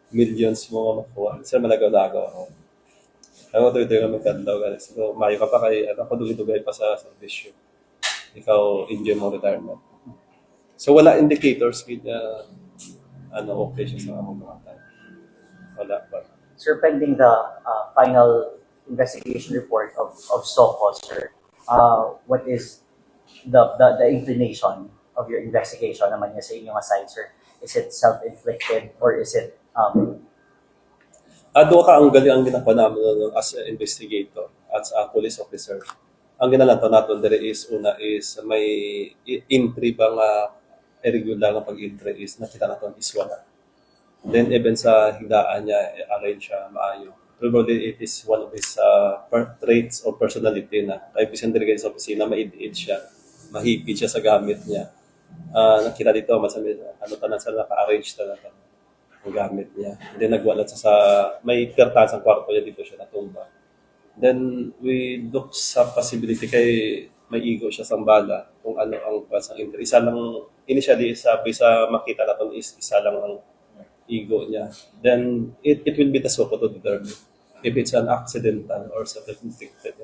millions mo makuha. Sa malagaw-lagaw ako. Ako ito kami kadlaw. So, mayo ka pa kay, ako dugay pa sa servisyo. Ikaw, enjoy mo retirement. So, wala indicators kaya, okay siya sa among mga tayo. Wala pa. Sir, pending the final investigation report of SOCO, sir, what is the inclination of your investigation naman niya sa inyong side, sir? Is it self-inflicted or is it Ado ka ang galing ang ginagawa namin as an investigator, as a police officer. Ang ginalanto natin dire is, una is may entry ba nga irregular nga pag-entry is nakita natin is wala. Then even sa higdaan niya, arrange siya maayo. Probably it is one of his traits or personality na kaya bisan dire sa opisina, maid-id siya, mahipid siya sa gamit niya. Nakita dito, masabi, tanan sa naka-arrange talaga ang gamit niya. Then nagwalat sa may kertas ang kwarto niya, dito siya natumba. Then we look sa possibility kay may ego siya sa bala kung ano ang pasang entry. Isa lang, initially sabi sa makita natin is isa lang ang ego niya. Then it will be the SOCO to determine if it's an accidental or self-inflicted.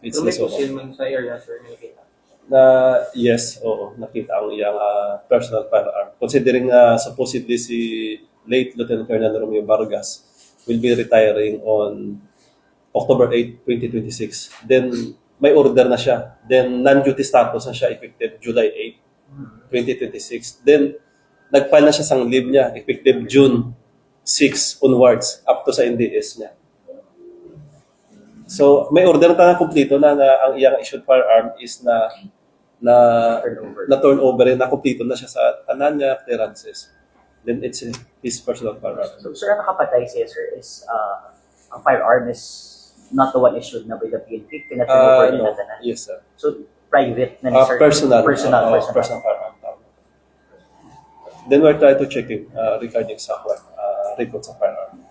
It's the SOCO. man sa area, sir, nakikita. Na yes, oo, nakita ang iyang personal firearm. Considering supposedly si late Lieutenant Colonel Romeo Vargas will be retiring on October 8, 2026. Then may order na siya. Then non-duty status na siya effective July 8, 2026. Then nag-file na siya sang leave niya effective June 6 onwards up to sa NDS niya. So may order na kompleto na ang iyang issued firearm is na turnover na kompleto na siya sa tanan niya clearances. Then it's his personal firearm. so, sir, ang nakapatay siya, sir, is ang firearm is not the one issued na by the PNP, pinaturnover No. na tanan. Yes, sir. So, private na ni sir? Personal Personal. firearm. Then we're trying to check it regarding sa record sa firearm.